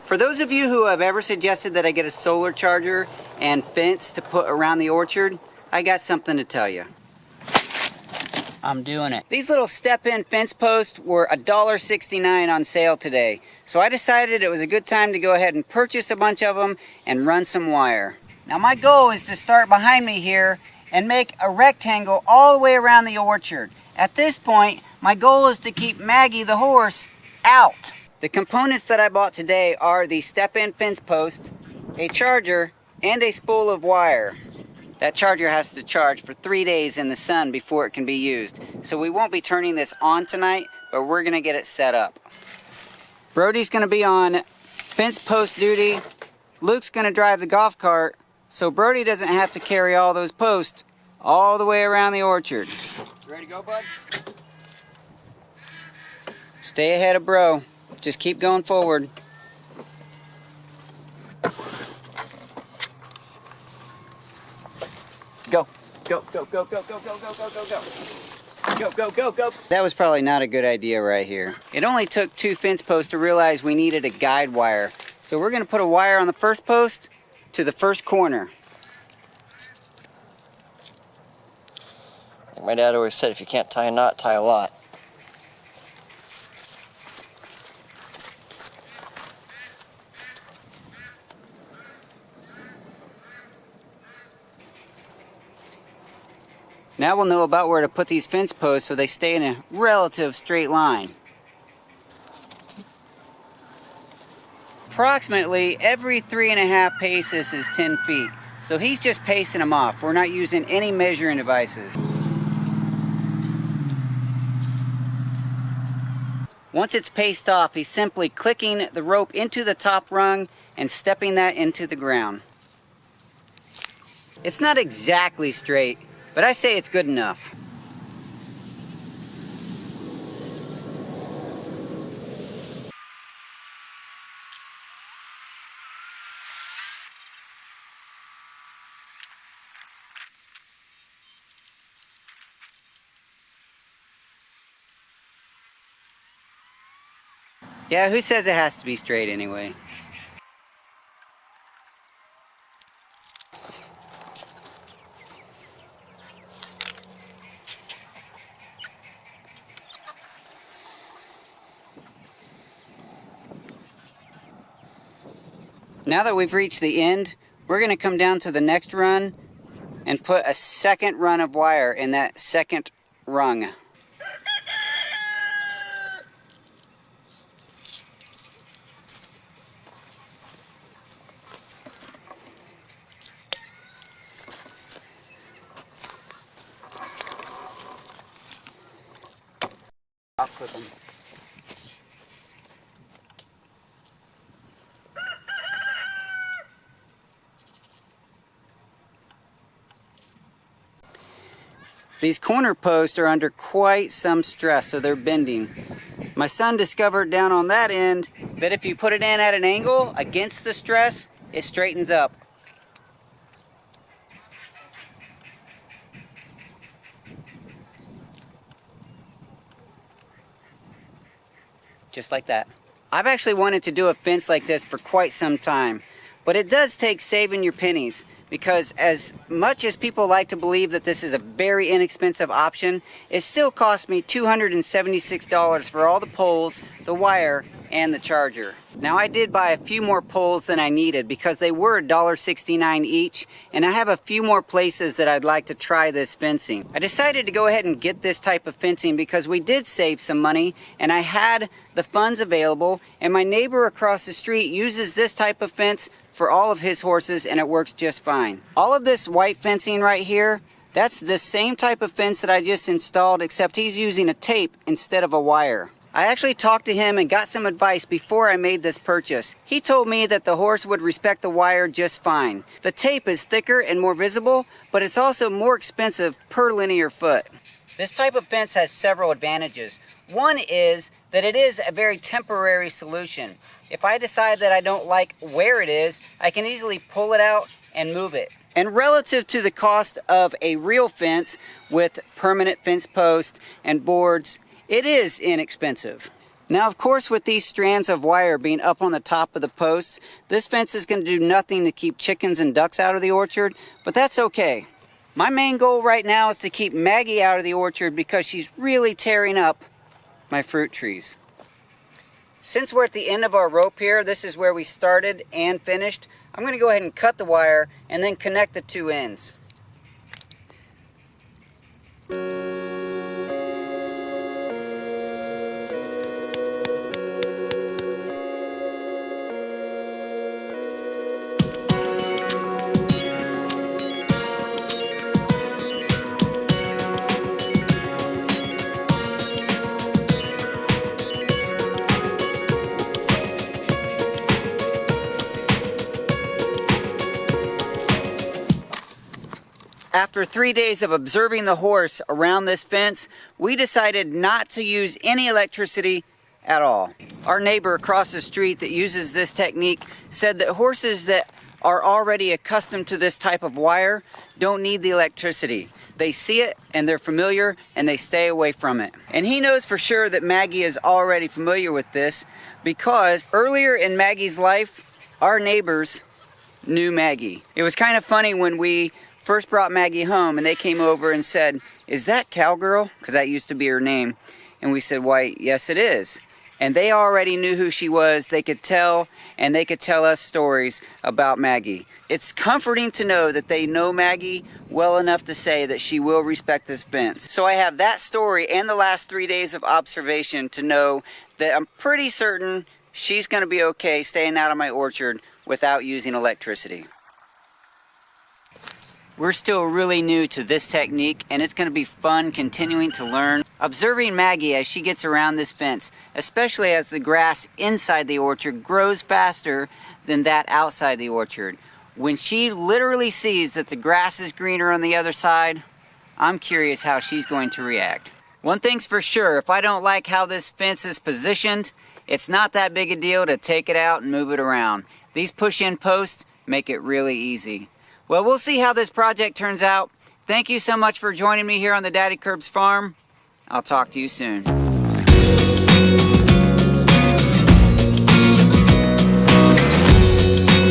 For those of you who have ever suggested that I get a solar charger and fence to put around the orchard, I got something to tell you. I'm doing it. These little step-in fence posts were $1.69 on sale today. So I decided it was a good time to go ahead and purchase a bunch of them and run some wire. Now my goal is to start behind me here and make a rectangle all the way around the orchard. At this point, my goal is to keep Maggie the horse out. The components that I bought today are the step-in fence post, a charger, and a spool of wire. That charger has to charge for 3 days in the sun before it can be used. So we won't be turning this on tonight, but we're going to get it set up. Brody's going to be on fence post duty. Luke's going to drive the golf cart, so Brody doesn't have to carry all those posts all the way around the orchard. Ready to go, bud? Stay ahead of bro. Just keep going forward. Go. Go, go, go, go, go, go, go, go, go, go. Go, go, go, go. That was probably not a good idea right here. It only took 2 fence posts to realize we needed a guide wire. So we're going to put a wire on the first post to the first corner. Like my dad always said, if you can't tie a knot, tie a lot. Now we'll know about where to put these fence posts so they stay in a relative straight line. Approximately every 3.5 paces is 10 feet. So he's just pacing them off. We're not using any measuring devices. Once it's paced off, he's simply clicking the rope into the top rung and stepping that into the ground. It's not exactly straight, but I say it's good enough. Yeah, who says it has to be straight anyway? Now that we've reached the end, we're going to come down to the next run and put a second run of wire in that second rung. I'll clip them. These corner posts are under quite some stress, so they're bending. My son discovered down on that end that if you put it in at an angle against the stress, it straightens up. Just like that. I've actually wanted to do a fence like this for quite some time, but it does take saving your pennies. Because as much as people like to believe that this is a very inexpensive option, it still cost me $276 for all the poles, the wire, and the charger. Now I did buy a few more poles than I needed because they were $1.69 each, and I have a few more places that I'd like to try this fencing. I decided to go ahead and get this type of fencing because we did save some money and I had the funds available, and my neighbor across the street uses this type of fence for all of his horses and it works just fine. All of this white fencing right here, that's the same type of fence that I just installed, except he's using a tape instead of a wire. I actually talked to him and got some advice before I made this purchase. He told me that the horse would respect the wire just fine. The tape is thicker and more visible, but it's also more expensive per linear foot. This type of fence has several advantages. One is that it is a very temporary solution. If I decide that I don't like where it is, I can easily pull it out and move it. And relative to the cost of a real fence with permanent fence posts and boards, it is inexpensive. Now, of course, with these strands of wire being up on the top of the post, this fence is going to do nothing to keep chickens and ducks out of the orchard, but that's okay. My main goal right now is to keep Maggie out of the orchard because she's really tearing up my fruit trees. Since we're at the end of our rope here, this is where we started and finished, I'm going to go ahead and cut the wire and then connect the two ends. After 3 days of observing the horse around this fence, we decided not to use any electricity at all. Our neighbor across the street that uses this technique said that horses that are already accustomed to this type of wire don't need the electricity. They see it and they're familiar and they stay away from it. And he knows for sure that Maggie is already familiar with this because earlier in Maggie's life, our neighbors knew Maggie. It was kind of funny when we first brought Maggie home and they came over and said, "Is that Cowgirl?" Because that used to be her name. And we said, "Why, yes it is." And they already knew who she was. They could tell, and they could tell us stories about Maggie. It's comforting to know that they know Maggie well enough to say that she will respect this fence. So I have that story and the last 3 days of observation to know that I'm pretty certain she's going to be okay staying out of my orchard without using electricity. We're still really new to this technique, and it's going to be fun continuing to learn. Observing Maggie as she gets around this fence, especially as the grass inside the orchard grows faster than that outside the orchard. When she literally sees that the grass is greener on the other side, I'm curious how she's going to react. One thing's for sure, if I don't like how this fence is positioned, it's not that big a deal to take it out and move it around. These push-in posts make it really easy. Well, we'll see how this project turns out. Thank you so much for joining me here on the Daddykirbs farm. I'll talk to you soon.